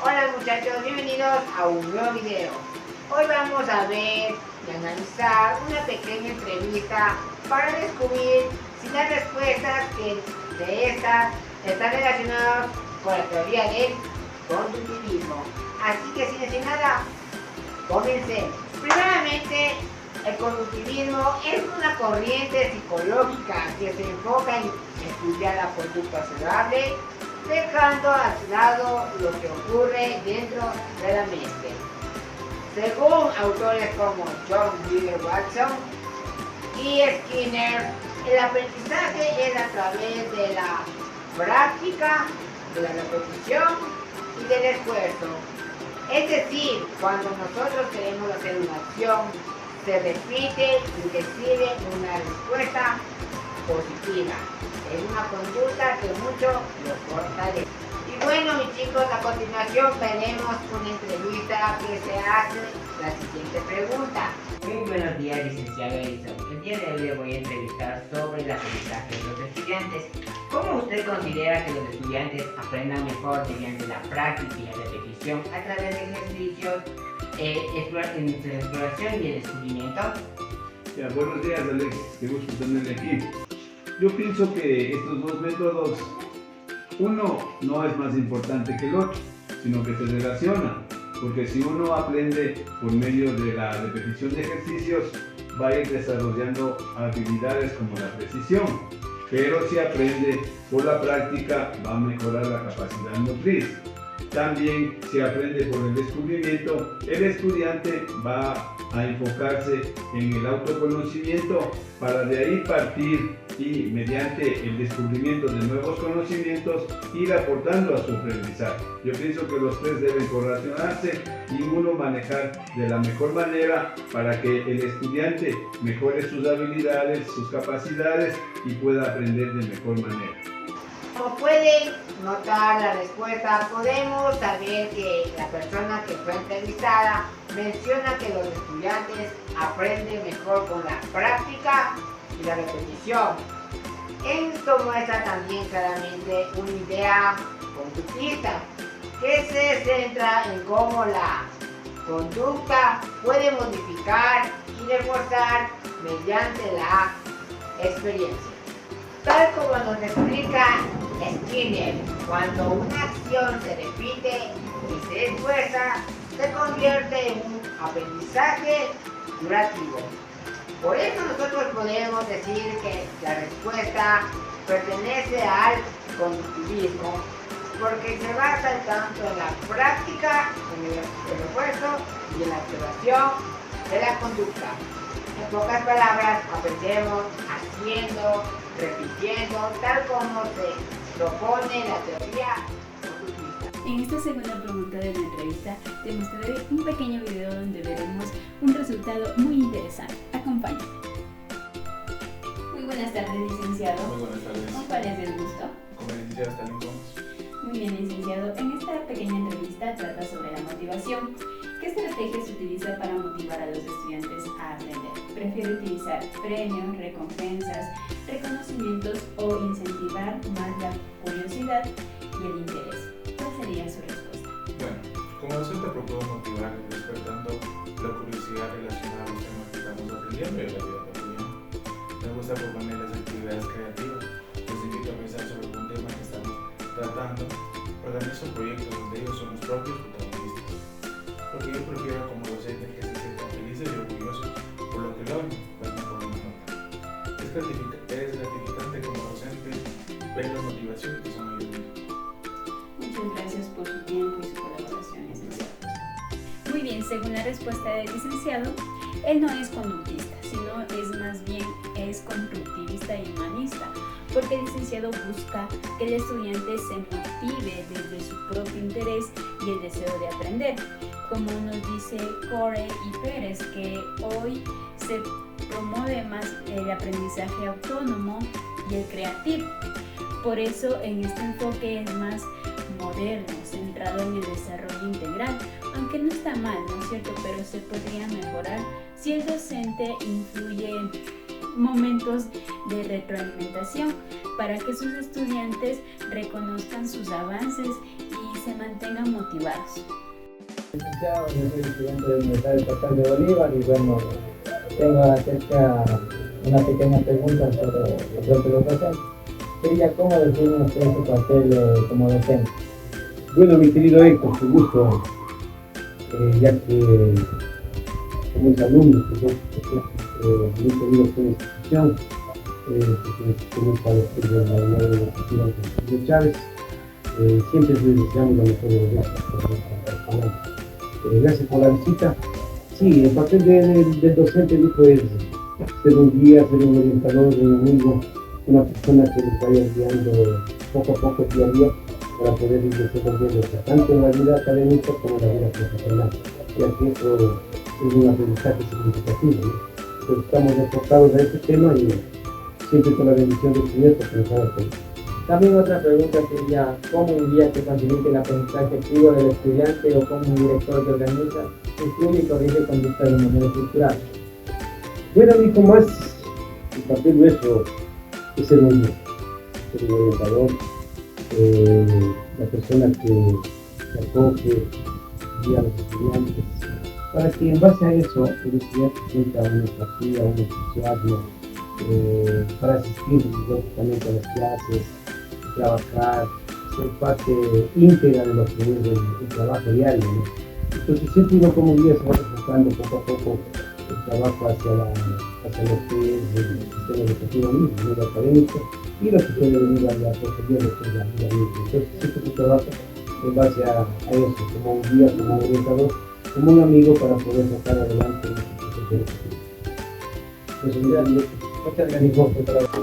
Hola muchachos, bienvenidos a un nuevo video. Hoy vamos a ver y analizar una pequeña entrevista para descubrir si las respuestas de estas están relacionadas con la teoría del conductivismo. Así que sin decir nada, comencemos. Primeramente, el conductivismo es una corriente psicológica que se enfoca en estudiar la conducta saludable, dejando a su lado lo que ocurre dentro de la mente. Según autores como John Wheeler Watson y Skinner, el aprendizaje es a través de la práctica, de la repetición y del esfuerzo. Es decir, cuando nosotros queremos hacer una acción, se repite y recibe una respuesta positiva. Es una conducta que mucho lo fortalece. Y bueno, mis chicos, a continuación veremos una entrevista que se hace la siguiente pregunta. Muy buenos días, licenciado Edison. El día de hoy le voy a entrevistar sobre el aprendizaje de los estudiantes. ¿Cómo usted considera que los estudiantes aprendan mejor mediante la práctica y la repetición a través de ejercicios, entre la exploración y el descubrimiento? Buenos días, Alexis, qué gusto tenerle aquí. Yo pienso que estos dos métodos, uno no es más importante que el otro, sino que se relacionan, porque si uno aprende por medio de la repetición de ejercicios, va a ir desarrollando habilidades como la precisión, pero si aprende por la práctica, va a mejorar la capacidad motriz. También si aprende por el descubrimiento, el estudiante va a enfocarse en el autoconocimiento para de ahí partir y mediante el descubrimiento de nuevos conocimientos ir aportando a su aprendizaje. Yo pienso que los tres deben correlacionarse y uno manejar de la mejor manera para que el estudiante mejore sus habilidades, sus capacidades y pueda aprender de mejor manera. Como pueden notar la respuesta, podemos saber que la persona que fue entrevistada menciona que los estudiantes aprenden mejor con la práctica y la repetición. Esto muestra también claramente una idea conductista que se centra en cómo la conducta puede modificar y reforzar mediante la experiencia. Tal como nos explica Skinner, cuando una acción se repite y se esfuerza, se convierte en un aprendizaje durativo. Por eso nosotros podemos decir que la respuesta pertenece al conductivismo, porque se basa tanto en la práctica, en el esfuerzo y en la observación de la conducta. En pocas palabras, aprendemos haciendo, repitiendo, tal como se propone la teoría conductista. En esta segunda pregunta de la entrevista te mostraré un pequeño video donde veremos un resultado muy interesante. Acompáñame. Muy buenas tardes, licenciado. Muy buenas tardes. ¿Cuál es el gusto? Con el licenciado Stalin Gómez. Muy bien, licenciado. En esta pequeña entrevista trata sobre la motivación. ¿Qué estrategia se utiliza para motivar a los estudiantes a aprender? ¿Prefiere utilizar premios, recompensas, reconocimientos o incentivar más la curiosidad y el interés? ¿Cuál sería su respuesta? Bueno, como docente procuro motivar despertando la curiosidad relacionada a los temas que estamos aprendiendo y a la vida cotidiana. Me gusta proponer las actividades creativas, los invito a pensar sobre algún tema que estamos tratando. Organizo proyectos donde ellos son los propios protagonistas. Lo que yo prefiero como docente es que se sientan felices y orgullosos por lo que logran, pues no por una nota. Es gratificante como docente ver la motivación que son ellos mismos. Muchas gracias por su tiempo y su colaboración, licenciado. Muy bien, según la respuesta del licenciado, él no es conductista, sino es más bien constructivista y humanista, porque el licenciado busca que el estudiante se motive desde su propio interés y el deseo de aprender, como nos dice Corey y Pérez, que hoy se promueve más el aprendizaje autónomo y el creativo. Por eso en este enfoque es más moderno, centrado en el desarrollo integral, aunque no está mal, ¿no es cierto? Pero se podría mejorar si el docente influye en momentos de retroalimentación para que sus estudiantes reconozcan sus avances y se mantengan motivados. Licenciado, yo soy estudiante de la Universidad Estatal de Bolívar y bueno, tengo acerca una pequeña pregunta sobre el propio docente. Sería, ¿cómo define usted su papel como docente? Bueno, mi querido Héctor, con gusto, ya que somos alumnos, muy queridos por la institución, tenemos para los de la Universidad de Chávez, siempre les deseamos lo mejor de los éxitos. Gracias por la visita. Sí, el papel del docente dijo es ser un guía, ser un orientador, un amigo, una persona que les vaya guiando poco a poco, día a día, para poder ir desenvolviendo tanto en la vida académica como en la vida profesional, ya que eso es un aprendizaje significativo, ¿no? Entonces estamos enfocados a este tema y siempre con la bendición del Señor porque nos haga feliz. También otra pregunta sería, ¿cómo un guía que facilite el aprendizaje activo del estudiante o cómo un director que organiza, incluye y corrige conductas de manera estructurada? Bueno, amigo, más el papel nuestro es ser un guía, ser un orientador, la persona que acoge, guía a los estudiantes, para que en base a eso el estudiante sienta una empatía, un entusiasmo, para asistir lógicamente a las clases, trabajar, ser parte íntegra de lo que es el trabajo diario, ¿no? Entonces siempre uno como guía se va enfocando poco a poco el trabajo hacia lo que es el sistema educativo mismo, el medio académico, y lo que puede venir a la posterior, lo que es la vida misma. Entonces siempre se trabaja en base a eso, como un guía, como un orientador, como un amigo para poder sacar adelante el proceso educativo. Eso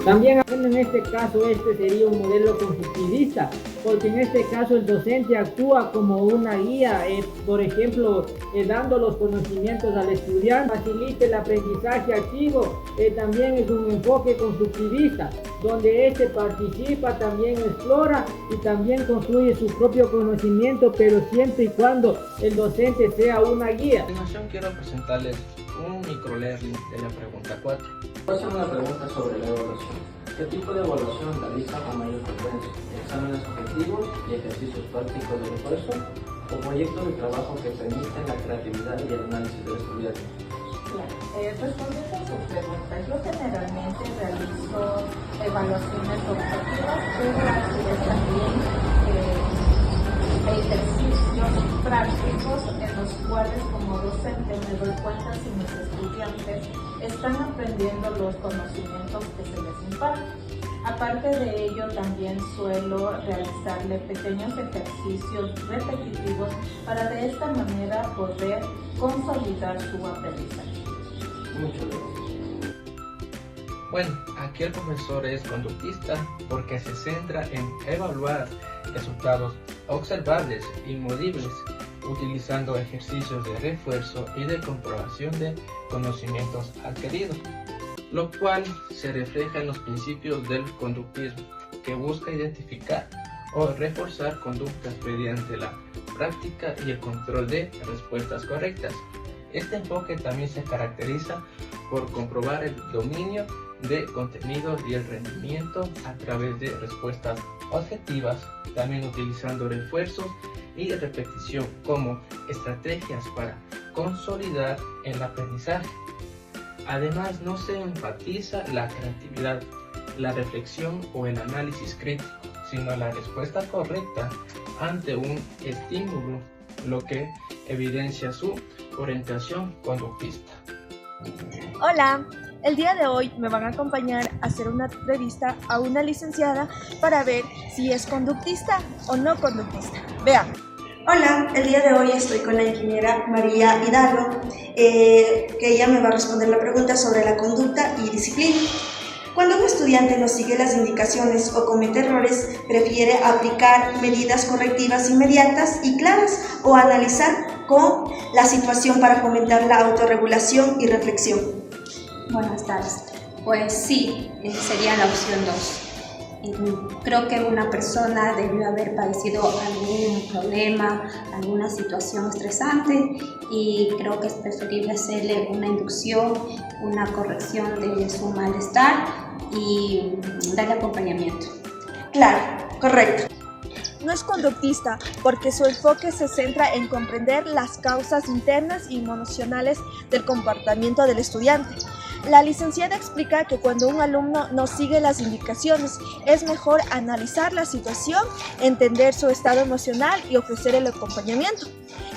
También en este caso este sería un modelo constructivista, porque en este caso el docente actúa como una guía, por ejemplo, dando los conocimientos al estudiante, facilita el aprendizaje activo, también es un enfoque constructivista, donde este participa, también explora y también construye su propio conocimiento, pero siempre y cuando el docente sea una guía. A continuación quiero presentarles un microlearning de la pregunta 4. Voy a hacer una pregunta sobre la evaluación. ¿Qué tipo de evaluación realiza con mayor frecuencia? ¿Exámenes objetivos y ejercicios prácticos de refuerzo? ¿O proyectos de trabajo que permiten la creatividad y el análisis del estudiante? Claro, respondiendo a su pregunta, yo generalmente realizo evaluaciones objetivas, pero a su vez también ejercicios prácticos en los cuales como docente me doy cuenta si mis estudiantes están aprendiendo los conocimientos que se les imparten. Aparte de ello, también suelo realizarle pequeños ejercicios repetitivos para de esta manera poder consolidar su aprendizaje. Muchas gracias. Bueno, aquí el profesor es conductista porque se centra en evaluar resultados observables y medibles utilizando ejercicios de refuerzo y de comprobación de conocimientos adquiridos, lo cual se refleja en los principios del conductismo, que busca identificar o reforzar conductas mediante la práctica y el control de respuestas correctas. Este enfoque también se caracteriza por comprobar el dominio de contenidos y el rendimiento a través de respuestas objetivas, también utilizando refuerzos y repetición como estrategias para consolidar el aprendizaje. Además, no se enfatiza la creatividad, la reflexión o el análisis crítico, sino la respuesta correcta ante un estímulo, lo que evidencia su orientación conductista. Hola, el día de hoy me van a acompañar a hacer una entrevista a una licenciada para ver si es conductista o no conductista. Vean. Hola, el día de hoy estoy con la ingeniera María Hidalgo, que ella me va a responder la pregunta sobre la conducta y disciplina. Cuando un estudiante no sigue las indicaciones o comete errores, prefiere aplicar medidas correctivas inmediatas y claras o analizar con la situación para fomentar la autorregulación y reflexión. Buenas tardes. Pues sí, sería la opción 2. Creo que una persona debió haber padecido algún problema, alguna situación estresante y creo que es preferible hacerle una inducción, una corrección de su malestar y darle acompañamiento. Claro, correcto. no es conductista porque su enfoque se centra en comprender las causas internas y emocionales del comportamiento del estudiante. La licenciada explica que cuando un alumno no sigue las indicaciones, es mejor analizar la situación, entender su estado emocional y ofrecer el acompañamiento.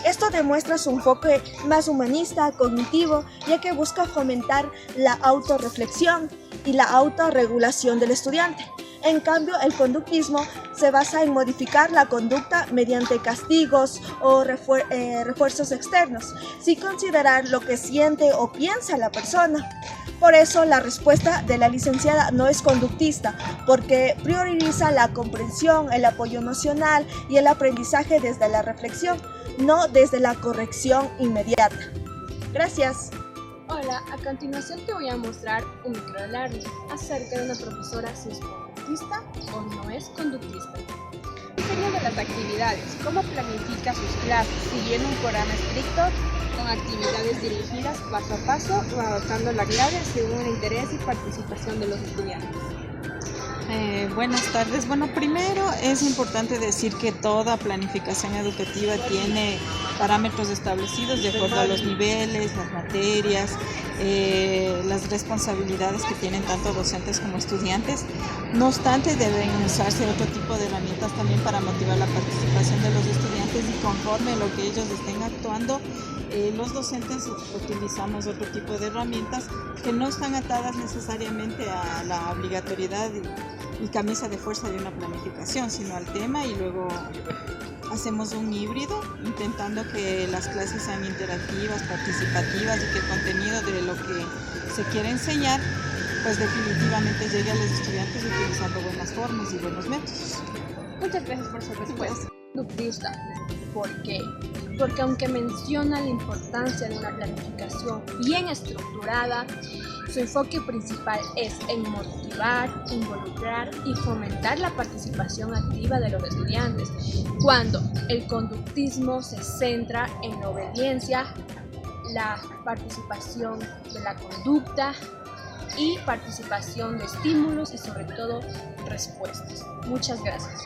Esto demuestra su enfoque más humanista, cognitivo, ya que busca fomentar la autorreflexión y la autorregulación del estudiante. En cambio, el conductismo se basa en modificar la conducta mediante castigos o refuerzos externos, sin considerar lo que siente o piensa la persona. Por eso, la respuesta de la licenciada no es conductista, porque prioriza la comprensión, el apoyo emocional y el aprendizaje desde la reflexión, no desde la corrección inmediata. Gracias. Hola, a continuación te voy a mostrar un microalarde acerca de una profesora si es conductista o no es conductista. Diseño de las actividades, cómo planifica sus clases, siguiendo un programa estricto con actividades dirigidas paso a paso o adaptando la clase según el interés y participación de los estudiantes. Buenas tardes. Bueno, primero es importante decir que toda planificación educativa tiene parámetros establecidos de acuerdo a los niveles, las materias, las responsabilidades que tienen tanto docentes como estudiantes. No obstante, deben usarse otro tipo de herramientas también para motivar la participación de los estudiantes y conforme a lo que ellos estén actuando, los docentes utilizamos otro tipo de herramientas que no están atadas necesariamente a la obligatoriedad y camisa de fuerza de una planificación, sino al tema, y luego hacemos un híbrido intentando que las clases sean interactivas, participativas y que el contenido de lo que se quiere enseñar pues definitivamente llegue a los estudiantes utilizando buenas formas y buenos métodos. Muchas gracias por su respuesta. Conductista. ¿Por qué? Porque aunque menciona la importancia de una planificación bien estructurada, su enfoque principal es en motivar, involucrar y fomentar la participación activa de los estudiantes, cuando el conductismo se centra en la obediencia, la participación de la conducta y participación de estímulos y sobre todo respuestas. Muchas gracias.